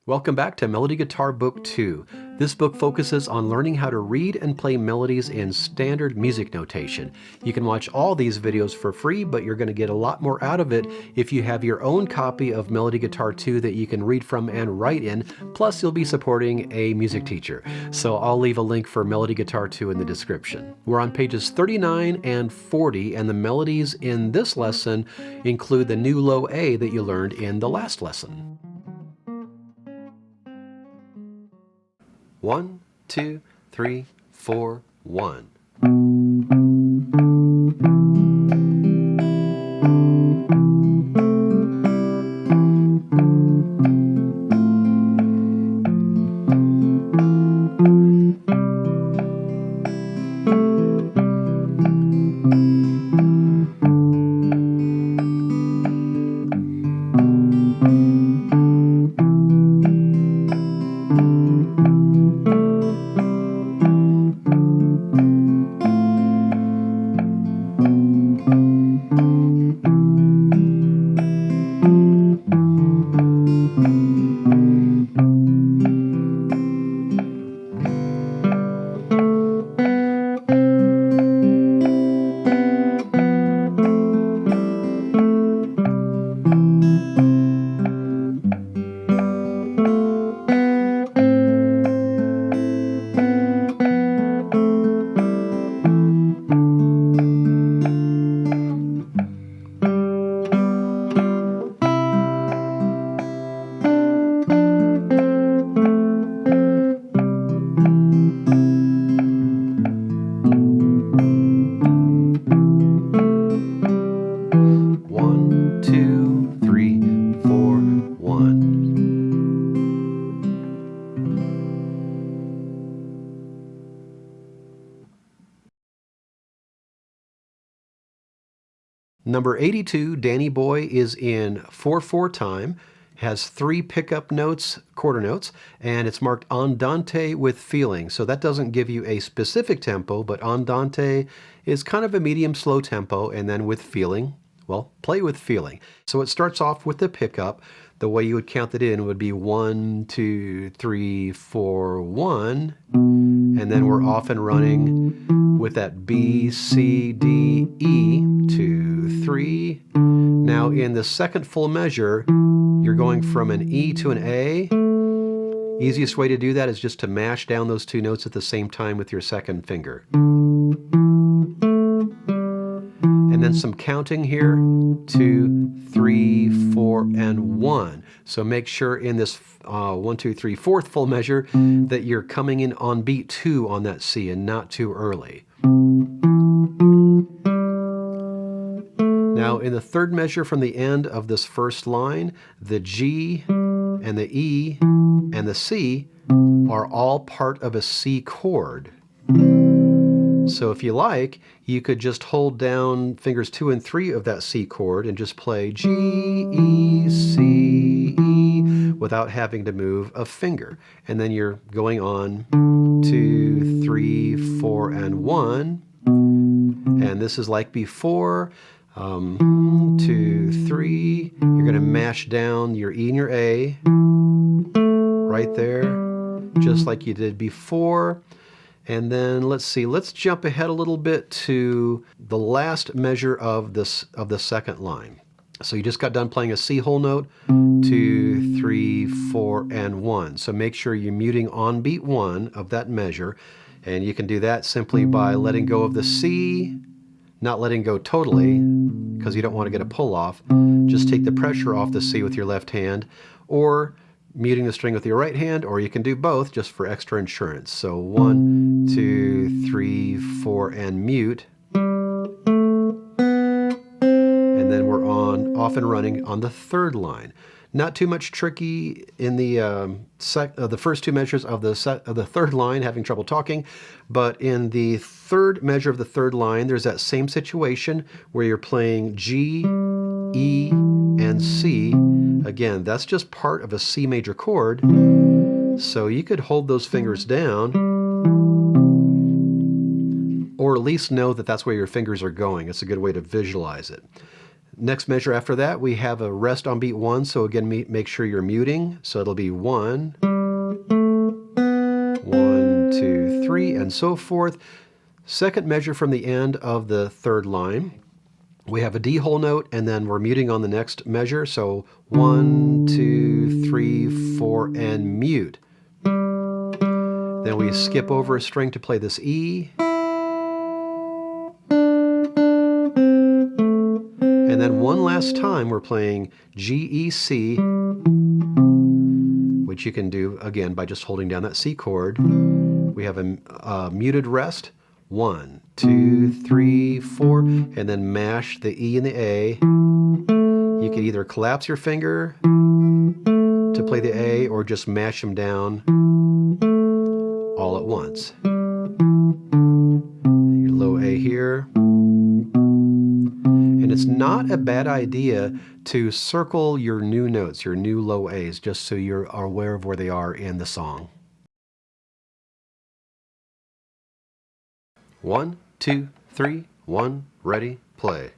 Welcome back to Melody Guitar Book 2. This book focuses on learning how to read and play melodies in standard music notation. You can watch all these videos for free, but you're going to get a lot more out of it if you have your own copy of Melody Guitar 2 that you can read from and write in, plus you'll be supporting a music teacher. So I'll leave a link for Melody Guitar 2 in the description. We're on pages 39 and 40, and the melodies in this lesson include the new low A that you learned in the last lesson. 1, 2, 3, 4, 1. Number 82, Danny Boy, is in 4/4 time, has 3 pickup notes, quarter notes, and it's marked andante with feeling. So that doesn't give you a specific tempo, but andante is kind of a medium slow tempo, and then with feeling, well, play with feeling. So it starts off with the pickup. The way you would count it in would be 1, 2, 3, 4, 1, and then we're off and running with that B, C, D, E, 2, 3. Now in the second full measure, you're going from an E to an A. Easiest way to do that is just to mash down those 2 notes at the same time with your second finger. And then some counting here, 2, 3, 4, and 1. So make sure in this 1, 2, 3, 4th full measure that you're coming in on beat 2 on that C and not too early. Now in the third measure from the end of this first line, the G and the E and the C are all part of a C chord. So if you like, you could just hold down fingers 2 and 3 of that C chord and just play G, E, C, E without having to move a finger. And then you're going on 2, 3, 4, and 1. And this is like before. 2, 3. You're going to mash down your E and your A right there, just like you did before. And then let's see, let's jump ahead a little bit to the last measure of the second line. So you just got done playing a C whole note, 2, 3, 4, and 1. So make sure you're muting on beat 1 of that measure. And you can do that simply by letting go of the C, not letting go totally, because you don't want to get a pull off. Just take the pressure off the C with your left hand, or muting the string with your right hand, or you can do both just for extra insurance. So 1, 2, 3, 4, and mute. And then we're off and running on the third line. Not too much tricky in the first 2 measures of the third line, having trouble talking, but in the third measure of the third line, there's that same situation where you're playing G, E, and C. Again, that's just part of a C major chord, so you could hold those fingers down, or at least know that that's where your fingers are going. It's a good way to visualize it. Next measure after that, we have a rest on beat 1, so again, make sure you're muting. So it'll be 1, 1, 2, 3, and so forth. Second measure from the end of the third line, we have a D whole note, and then we're muting on the next measure. So 1, 2, 3, 4, and mute. Then we skip over a string to play this E. And then one last time we're playing G, E, C, which you can do again by just holding down that C chord. We have a muted rest, 1, 2, 3, 4, and then mash the E and the A. You can either collapse your finger to play the A or just mash them down all at once. Your low A here. And it's not a bad idea to circle your new notes, your new low A's, just so you're aware of where they are in the song. 1, 2, 3, 1, ready, play.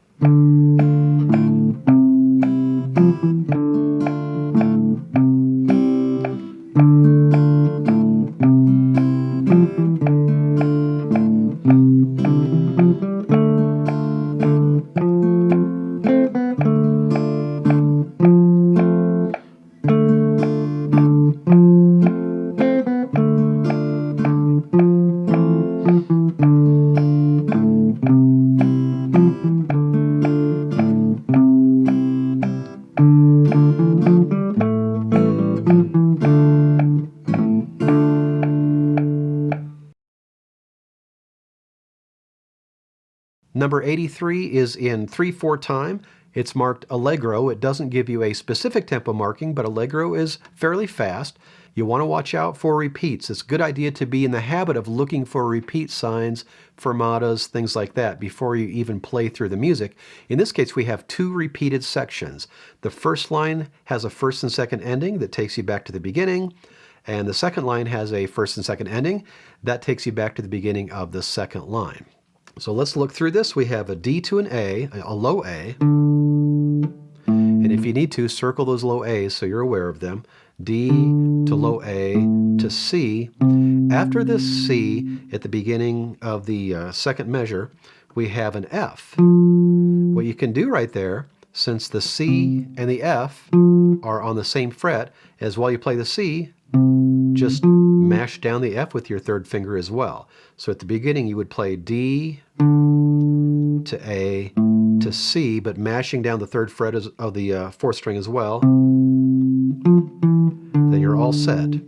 Number 83 is in 3/4 time. It's marked Allegro. It doesn't give you a specific tempo marking, but Allegro is fairly fast. You want to watch out for repeats. It's a good idea to be in the habit of looking for repeat signs, fermatas, things like that, before you even play through the music. In this case, we have 2 repeated sections. The first line has a first and second ending that takes you back to the beginning, and the second line has a first and second ending that takes you back to the beginning of the second line. So let's look through this. We have a D to an A, a low A. And if you need to, circle those low A's so you're aware of them. D to low A to C. After this C, at the beginning of the second measure, we have an F. What you can do right there, since the C and the F are on the same fret, is while you play the C, just mash down the F with your third finger as well. So at the beginning you would play D to A to C, but mashing down the third fret of the fourth string as well. Then you're all set.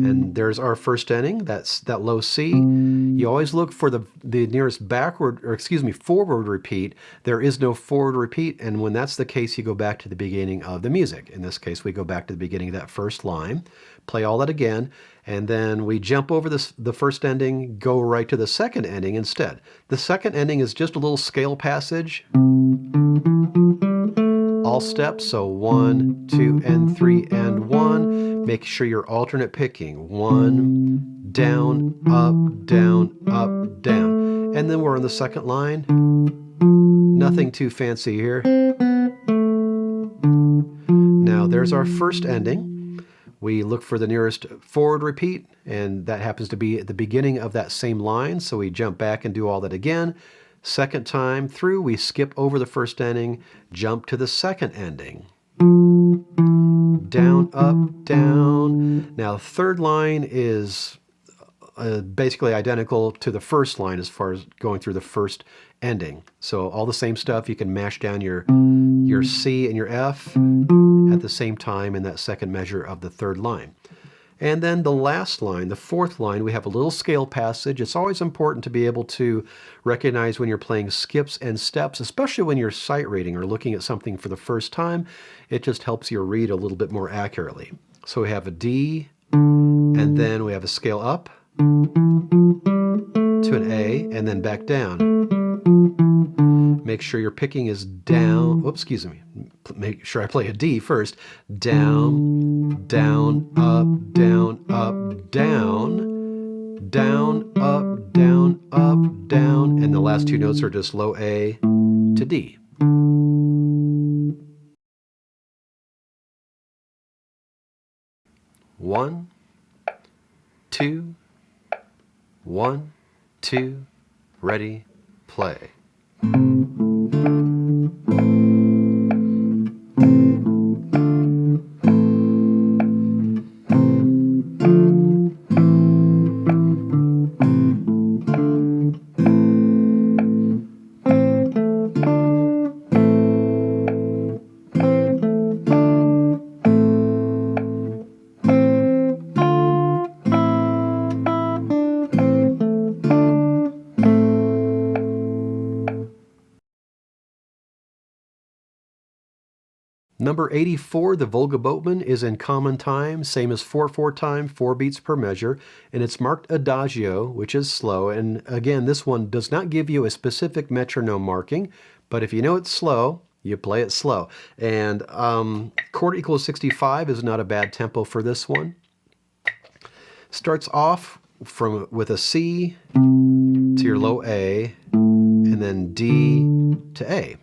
And there's our first ending, that's that low C. You always look for the nearest forward repeat. There is no forward repeat, and when that's the case, you go back to the beginning of the music. In this case, we go back to the beginning of that first line, play all that again, and then we jump over the first ending, go right to the second ending instead. The second ending is just a little scale passage. All steps, so 1, 2, and 3, and 1. Make sure you're alternate picking. 1, down, up, down, up, down. And then we're on the second line. Nothing too fancy here. Now there's our first ending. We look for the nearest forward repeat, and that happens to be at the beginning of that same line, so we jump back and do all that again. Second time through, we skip over the first ending, jump to the second ending. Down, up, down. Now, third line is basically identical to the first line as far as going through the first ending. So all the same stuff. You can mash down your C and your F at the same time in that second measure of the third line. And then the last line, the fourth line, we have a little scale passage. It's always important to be able to recognize when you're playing skips and steps, especially when you're sight reading or looking at something for the first time. It just helps you read a little bit more accurately. So we have a D, and then we have a scale up to an A, and then back down. Make sure your picking is down. Oops, excuse me. Make sure I play a D first. Down, down, up, down, up, down, down, up, down, up, down. And the last two notes are just low A to D. 1, 2, 1, 2, ready, play. Number 84, the Volga Boatman, is in common time, same as 4/4 time, 4 beats per measure, and it's marked Adagio, which is slow. And again, this one does not give you a specific metronome marking, but if you know it's slow, you play it slow. And chord equals 65 is not a bad tempo for this one. Starts off with a C to your low A, and then D to A.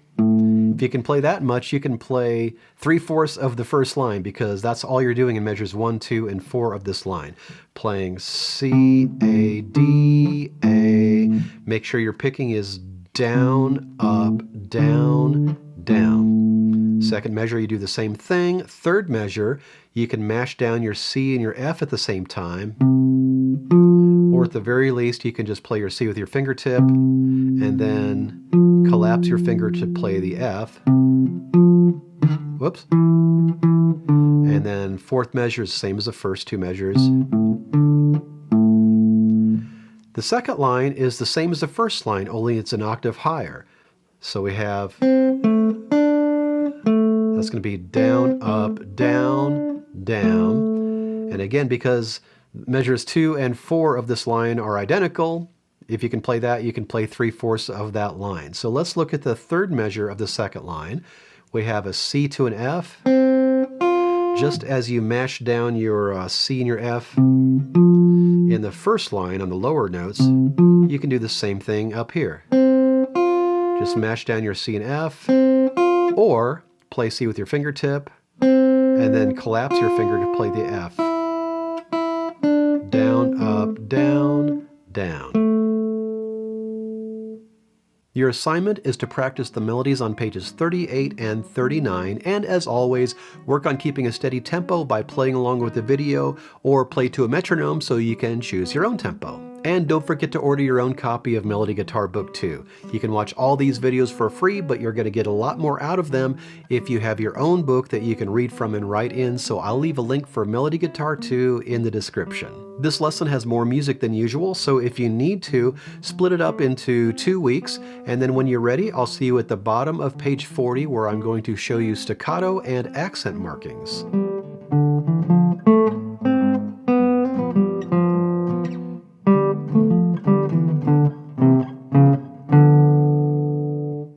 If you can play that much, you can play 3/4 of the first line, because that's all you're doing in measures 1, 2, and 4 of this line. Playing C, A, D, A. Make sure your picking is down, up, down, down. Second measure, you do the same thing. Third measure, you can mash down your C and your F at the same time. Or at the very least, you can just play your C with your fingertip and then collapse your finger to play the F. Whoops. And then fourth measure is the same as the first two measures. The second line is the same as the first line, only it's an octave higher. So we have, that's going to be down, up, down, down. And again, because measures 2 and 4 of this line are identical, if you can play that, you can play 3/4 of that line. So let's look at the third measure of the second line. We have a C to an F. Just as you mash down your C and your F in the first line on the lower notes, you can do the same thing up here. Just mash down your C and F, or play C with your fingertip, and then collapse your finger to play the F. Down, up, down, down. Your assignment is to practice the melodies on pages 38 and 39, and as always, work on keeping a steady tempo by playing along with the video, or play to a metronome so you can choose your own tempo. And don't forget to order your own copy of Melody Guitar Book 2. You can watch all these videos for free, but you're going to get a lot more out of them if you have your own book that you can read from and write in, so I'll leave a link for Melody Guitar 2 in the description. This lesson has more music than usual, so if you need to, split it up into 2 weeks, and then when you're ready, I'll see you at the bottom of page 40, where I'm going to show you staccato and accent markings.